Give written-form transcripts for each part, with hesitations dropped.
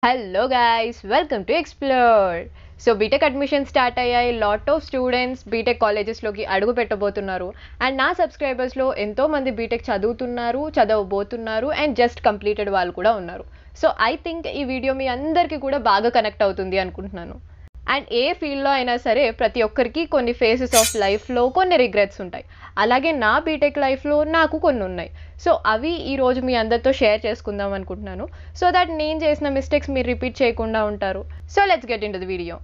Hello guys, welcome to Explore. So BTech admission start అయ్యాయి. Lot of students BTech కాలేజెస్లోకి అడుగు పెట్టబోతున్నారు. And నా సబ్స్క్రైబర్స్లో ఎంతోమంది బీటెక్ చదువుతున్నారు, చదవబోతున్నారు అండ్ జస్ట్ కంప్లీటెడ్ వాళ్ళు కూడా ఉన్నారు. సో ఐ థింక్ ఈ వీడియో మీ అందరికీ కూడా బాగా కనెక్ట్ అవుతుంది అనుకుంటున్నాను. అండ్ ఏ ఫీల్డ్లో అయినా సరే ప్రతి ఒక్కరికి కొన్ని ఫేసెస్ ఆఫ్ లైఫ్లో కొన్ని రిగ్రెట్స్ ఉంటాయి. అలాగే నా బీటెక్ లైఫ్లో నాకు కొన్ని ఉన్నాయి. సో అవి ఈరోజు మీ అందరితో షేర్ చేసుకుందాం అనుకుంటున్నాను. సో దట్ నేను చేసిన మిస్టేక్స్ మీరు రిపీట్ చేయకుండా ఉంటారు. So let's get in to the video.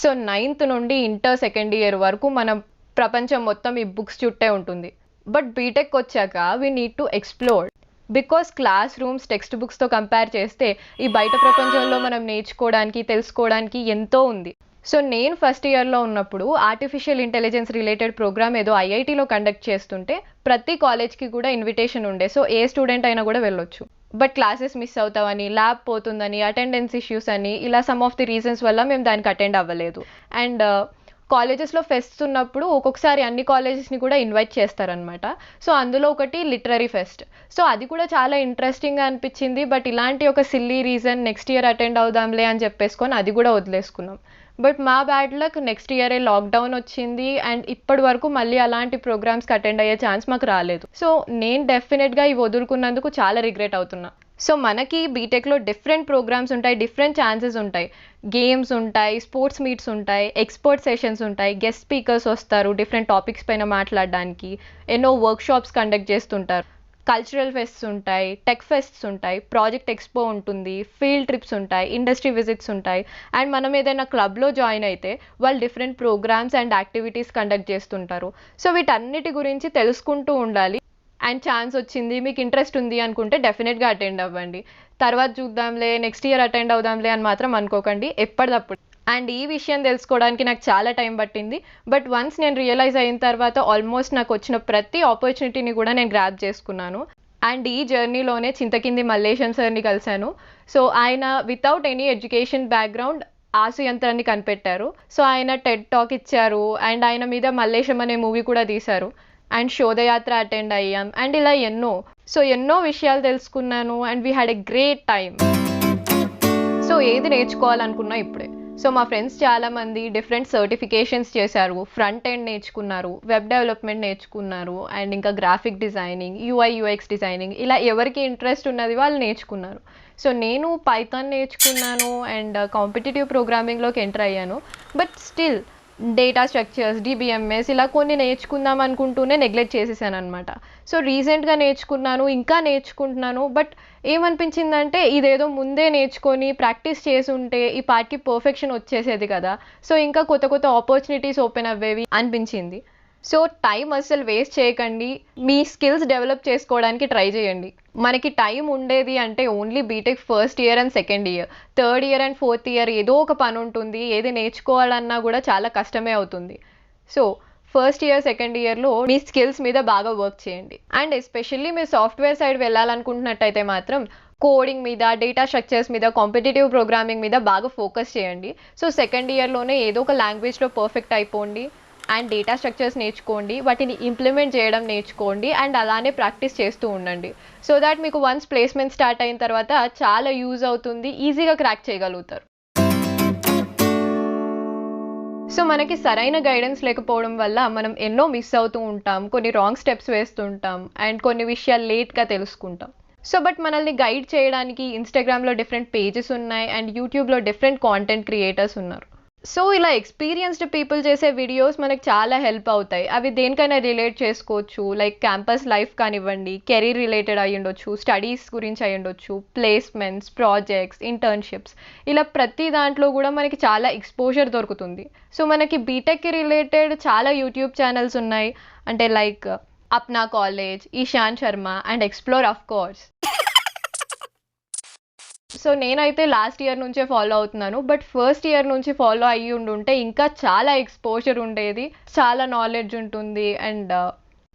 So 9th నుండి ఇంటర్ సెకండ్ ఇయర్ వరకు మనం ప్రపంచం మొత్తం ఈ బుక్స్ చుట్టే ఉంటుంది. బట్ బీటెక్ వచ్చాక we need to explore. Because classrooms text బుక్స్తో కంపేర్ చేస్తే ఈ బయట ప్రపంచంలో మనం నేర్చుకోవడానికి తెలుసుకోవడానికి ఎంతో ఉంది. సో నేను ఫస్ట్ ఇయర్లో ఉన్నప్పుడు ఆర్టిఫిషియల్ ఇంటెలిజెన్స్ రిలేటెడ్ ప్రోగ్రామ్ ఏదో ఐఐటీలో కండక్ట్ చేస్తుంటే ప్రతి కాలేజ్కి కూడా ఇన్విటేషన్ ఉండే. సో ఏ స్టూడెంట్ అయినా కూడా వెళ్ళొచ్చు. బట్ క్లాసెస్ మిస్ అవుతామని, ల్యాబ్ పోతుందని, అటెండెన్స్ ఇష్యూస్ అని ఇలా సమ్ ఆఫ్ ది రీజన్స్ వల్ల మేము దానికి అటెండ్ అవ్వలేదు. అండ్ కాలేజెస్లో ఫెస్ట్స్ ఉన్నప్పుడు ఒక్కొక్కసారి అన్ని కాలేజెస్ని కూడా ఇన్వైట్ చేస్తారనమాట. సో అందులో ఒకటి లిటరరీ ఫెస్ట్. సో అది కూడా చాలా ఇంట్రెస్టింగ్గా అనిపించింది. బట్ ఇలాంటి ఒక silly reason next year attend అవుదాంలే అని చెప్పేసుకొని అది కూడా వదిలేసుకున్నాం. బట్ మా బ్యాడ్ లక్ నెక్స్ట్ ఇయరే లాక్డౌన్ వచ్చింది అండ్ ఇప్పటి వరకు మళ్ళీ అలాంటి ప్రోగ్రామ్స్కి అటెండ్ అయ్యే ఛాన్స్ మాకు రాలేదు. సో నేను డెఫినెట్గా ఇవి వదులుకున్నందుకు చాలా రిగ్రెట్ అవుతున్నా. సో మనకి బీటెక్లో డిఫరెంట్ ప్రోగ్రామ్స్ ఉంటాయి, డిఫరెంట్ ఛాన్సెస్ ఉంటాయి. గేమ్స్ ఉంటాయి, స్పోర్ట్స్ మీట్స్ ఉంటాయి, ఎక్స్పర్ట్ సెషన్స్ ఉంటాయి, గెస్ట్ స్పీకర్స్ వస్తారు డిఫరెంట్ టాపిక్స్ పైన మాట్లాడడానికి, ఎన్నో వర్క్షాప్స్ కండక్ట్ చేస్తుంటారు, కల్చరల్ ఫెస్ట్స్ ఉంటాయి, టెక్ ఫెస్ట్స్ ఉంటాయి, ప్రాజెక్ట్ ఎక్స్పో ఉంటుంది, ఫీల్డ్ ట్రిప్స్ ఉంటాయి, ఇండస్ట్రీ విజిట్స్ ఉంటాయి. అండ్ మనం ఏదైనా క్లబ్లో జాయిన్ అయితే వాళ్ళు different programmes and activities conduct చేస్తుంటారు. సో వీటన్నిటి గురించి తెలుసుకుంటూ ఉండాలి. అండ్ ఛాన్స్ వచ్చింది, మీకు ఇంట్రెస్ట్ ఉంది అనుకుంటే డెఫినెట్గా అటెండ్ అవ్వండి. తర్వాత చూద్దాంలే, నెక్స్ట్ ఇయర్ అటెండ్ అవుదాంలే అని మాత్రం అనుకోకండి ఎప్పటికప్పుడు. అండ్ ఈ విషయం తెలుసుకోవడానికి నాకు చాలా టైం పట్టింది. బట్ వన్స్ నేను రియలైజ్ అయిన తర్వాత ఆల్మోస్ట్ నాకు వచ్చిన ప్రతి ఆపర్చునిటీని కూడా నేను గ్రాబ్ చేసుకున్నాను. అండ్ ఈ జర్నీలోనే చింతకింది మల్లేశం సార్ని కలిశాను. సో ఆయన వితౌట్ ఎనీ ఎడ్యుకేషన్ బ్యాక్గ్రౌండ్ ఆసు యంత్రాన్ని కనిపెట్టారు. సో ఆయన టెడ్ టాక్ ఇచ్చారు అండ్ ఆయన మీద మల్లేశం అనే మూవీ కూడా తీశారు. అండ్ శోధయాత్ర అటెండ్ అయ్యాం అండ్ ఇలా ఎన్నో విషయాలు తెలుసుకున్నాను. And we had a great time. So ఏది నేర్చుకోవాలనుకున్నా ఇప్పుడే. సో మా ఫ్రెండ్స్ చాలామంది డిఫరెంట్ సర్టిఫికేషన్స్ చేశారు, ఫ్రంట్ ఎండ్ నేర్చుకున్నారు, వెబ్ డెవలప్మెంట్ నేర్చుకున్నారు అండ్ ఇంకా graphic designing, UI UX designing, ఇలా ఎవరికి ఇంట్రెస్ట్ ఉన్నది వాళ్ళు నేర్చుకున్నారు. సో నేను పైథాన్ నేర్చుకున్నాను అండ్ కాంపిటేటివ్ ప్రోగ్రామింగ్లోకి ఎంటర్ అయ్యాను. But still data structures, DBMS ఇలా కొన్ని నేర్చుకుందాం అనుకుంటూనే నెగ్లెక్ట్ చేసేసాను అనమాట. సో రీసెంట్గా నేర్చుకున్నాను, ఇంకా నేర్చుకుంటున్నాను. బట్ ఏమనిపించిందంటే ఇదేదో ముందే నేర్చుకొని ప్రాక్టీస్ చేసి ఉంటే ఈ పార్ట్కి పర్ఫెక్షన్ వచ్చేసేది కదా. సో ఇంకా కొత్త కొత్త ఆపర్చునిటీస్ ఓపెన్ అవ్వేవి అనిపించింది. సో టైం అస్సలు వేస్ట్ చేయకండి, మీ స్కిల్స్ డెవలప్ చేసుకోవడానికి ట్రై చేయండి. మనకి టైం ఉండేది అంటే only BTech first year and second year. Third year and fourth year ఏదో ఒక పని ఉంటుంది, ఏది నేర్చుకోవాలన్నా కూడా చాలా కష్టమే అవుతుంది. సో ఫస్ట్ ఇయర్ సెకండ్ ఇయర్లో మీ స్కిల్స్ మీద బాగా వర్క్ చేయండి. అండ్ ఎస్పెషల్లీ మీరు సాఫ్ట్వేర్ సైడ్ వెళ్ళాలనుకుంటున్నట్టయితే మాత్రం కోడింగ్ మీద, డేటా స్ట్రక్చర్స్ మీద, కాంపిటేటివ్ ప్రోగ్రామింగ్ మీద బాగా ఫోకస్ చేయండి. సో సెకండ్ ఇయర్లోనే ఏదో ఒక లాంగ్వేజ్లో పర్ఫెక్ట్ అయిపోండి అండ్ డేటా స్ట్రక్చర్స్ నేర్చుకోండి, వాటిని ఇంప్లిమెంట్ చేయడం నేర్చుకోండి అండ్ అలానే ప్రాక్టీస్ చేస్తూ ఉండండి. సో దాట్ మీకు వన్స్ ప్లేస్మెంట్ స్టార్ట్ అయిన తర్వాత చాలా యూజ్ అవుతుంది, ఈజీగా క్రాక్ చేయగలుగుతారు. సో మనకి సరైన గైడెన్స్ లేకపోవడం వల్ల మనం ఎన్నో మిస్ అవుతూ ఉంటాం, కొన్ని రాంగ్ స్టెప్స్ వేస్తుంటాం అండ్ కొన్ని విషయాలు లేట్గా తెలుసుకుంటాం. సో బట్ మనల్ని గైడ్ చేయడానికి ఇన్స్టాగ్రామ్లో డిఫరెంట్ పేజెస్ ఉన్నాయి అండ్ యూట్యూబ్లో డిఫరెంట్ కాంటెంట్ క్రియేటర్స్ ఉన్నారు. సో ఇలా ఎక్స్పీరియన్స్డ్ పీపుల్ చేసే వీడియోస్ మనకు చాలా హెల్ప్ అవుతాయి. అవి దేనికైనా రిలేట్ చేసుకోవచ్చు, లైక్ క్యాంపస్ లైఫ్ కానివ్వండి, కెరీర్ రిలేటెడ్ అయ్యి ఉండొచ్చు, స్టడీస్ గురించి అయ్యి ఉండొచ్చు, ప్లేస్మెంట్స్, ప్రాజెక్ట్స్, ఇంటర్న్షిప్స్, ఇలా ప్రతి దాంట్లో కూడా మనకి చాలా ఎక్స్పోజర్ దొరుకుతుంది. సో మనకి బీటెక్కి రిలేటెడ్ చాలా యూట్యూబ్ ఛానల్స్ ఉన్నాయి, అంటే like Apna college, Ishan Sharma and explore of course. So నేనైతే లాస్ట్ ఇయర్ నుంచే ఫాలో అవుతున్నాను. బట్ ఫస్ట్ ఇయర్ నుంచి ఫాలో అయ్యి ఉండుంటే ఇంకా చాలా ఎక్స్పోజర్ ఉండేది, చాలా నాలెడ్జ్ ఉంటుంది అండ్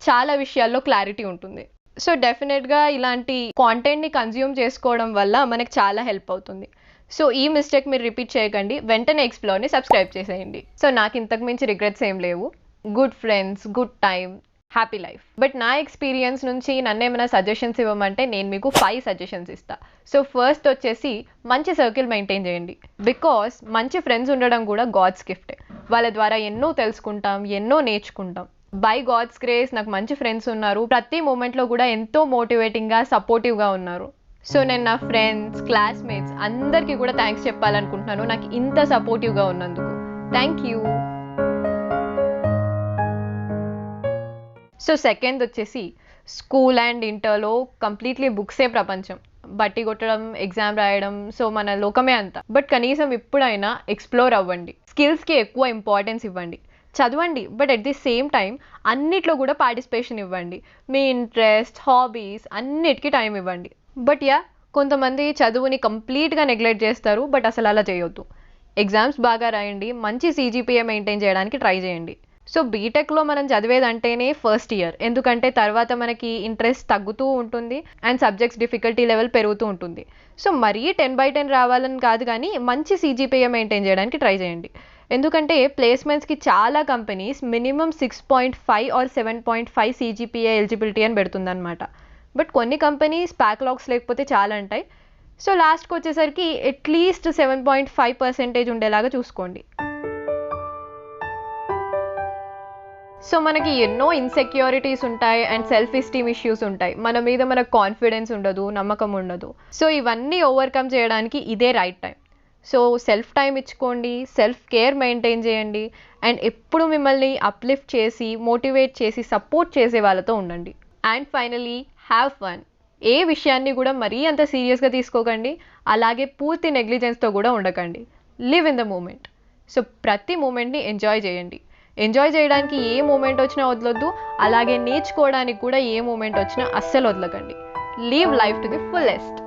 చాలా విషయాల్లో క్లారిటీ ఉంటుంది. సో డెఫినెట్గా ఇలాంటి కాంటెంట్ని కన్జ్యూమ్ చేసుకోవడం వల్ల మనకు చాలా హెల్ప్ అవుతుంది. సో ఈ మిస్టేక్ మీరు రిపీట్ చేయకండి, వెంటనే ఎక్స్ప్లోర్ని సబ్స్క్రైబ్ చేసేయండి. సో నాకు ఇంతకు మించి రిగ్రెట్స్ ఏం లేవు. Good friends, good time, happy life. But నా ఎక్స్పీరియన్స్ నుంచి నన్ను ఏమైనా సజెషన్స్ ఇవ్వమంటే నేను మీకు 5 సజెషన్స్ ఇస్తా. సో ఫస్ట్ వచ్చేసి మంచి సర్కిల్ మెయింటైన్ చేయండి. బికాస్ మంచి ఫ్రెండ్స్ ఉండడం కూడా గాడ్స్ గిఫ్టే. వాళ్ళ ద్వారా ఎన్నో తెలుసుకుంటాం, ఎన్నో నేర్చుకుంటాం. బై గాడ్స్ గ్రేస్ నాకు మంచి ఫ్రెండ్స్ ఉన్నారు. ప్రతి మూమెంట్లో కూడా ఎంతో మోటివేటింగ్గా, సపోర్టివ్గా ఉన్నారు. సో నేను నా ఫ్రెండ్స్, క్లాస్మేట్స్ అందరికీ కూడా థ్యాంక్స్ చెప్పాలనుకుంటున్నాను నాకు ఇంత సపోర్టివ్గా ఉన్నందుకు. Thank you. సో సెకండ్ వచ్చేసి స్కూల్ అండ్ ఇంటర్లో కంప్లీట్లీ బుక్సే ప్రపంచం. బట్టి కొట్టడం, ఎగ్జామ్ రాయడం, సో మన లోకమే అంతా. బట్ కనీసం ఇప్పుడైనా ఎక్స్ప్లోర్ అవ్వండి. స్కిల్స్కి ఎక్కువ ఇంపార్టెన్స్ ఇవ్వండి. చదవండి, but at the same time అన్నిట్లో కూడా పార్టిసిపేషన్ ఇవ్వండి. మీ ఇంట్రెస్ట్, హాబీస్ అన్నిటికీ టైం ఇవ్వండి. బట్ కొంతమంది చదువుని కంప్లీట్గా నెగ్లెక్ట్ చేస్తారు. బట్ అసలు అలా చేయొద్దు. ఎగ్జామ్స్ బాగా రాయండి, మంచి CGPA మెయింటైన్ చేయడానికి ట్రై చేయండి. సో బీటెక్లో మనం చదివేదంటేనే ఫస్ట్ ఇయర్, ఎందుకంటే తర్వాత మనకి ఇంట్రెస్ట్ తగ్గుతూ ఉంటుంది అండ్ సబ్జెక్ట్స్ డిఫికల్టీ లెవెల్ పెరుగుతూ ఉంటుంది. సో మరీ 10/10 రావాలని కాదు, కానీ మంచి CGPA మెయింటైన్ చేయడానికి ట్రై చేయండి. ఎందుకంటే ప్లేస్మెంట్స్కి చాలా companies minimum 6.5 or 7.5 CGPA eligibility అని పెడుతుందన్నమాట. బట్ కొన్ని కంపెనీస్ బ్యాక్లాగ్స్ లేకపోతే చాలా అంటాయి. సో లాస్ట్కి వచ్చేసరికి అట్లీస్ట్ 7.5% ఉండేలాగా చూసుకోండి. సో మనకి ఎన్నో ఇన్సెక్యూరిటీస్ ఉంటాయి అండ్ సెల్ఫ్ ఎస్టీమ్ ఇష్యూస్ ఉంటాయి. మన మీద మనకు కాన్ఫిడెన్స్ ఉండదు, నమ్మకం ఉండదు. సో ఇవన్నీ ఓవర్కమ్ చేయడానికి ఇదే right time. So self time ఇచ్చుకోండి, సెల్ఫ్ కేర్ మెయింటైన్ చేయండి అండ్ ఎప్పుడు మిమ్మల్ని అప్లిఫ్ట్ చేసి, మోటివేట్ చేసి, సపోర్ట్ చేసే వాళ్ళతో ఉండండి. And finally have fun. ఏ విషయాన్ని కూడా మరీ అంత సీరియస్గా తీసుకోకండి, అలాగే పూర్తి నెగ్లిజెన్స్తో కూడా ఉండకండి. Live in the moment. So ప్రతి మూమెంట్ని ఎంజాయ్ చేయండి. ఎంజాయ్ చేయడానికి ఏ మూమెంట్ వచ్చినా వదలొద్దు, అలాగే నేర్చుకోవడానికి కూడా ఏ మూమెంట్ వచ్చినా అస్సలు వదలకండి. Live life to the fullest.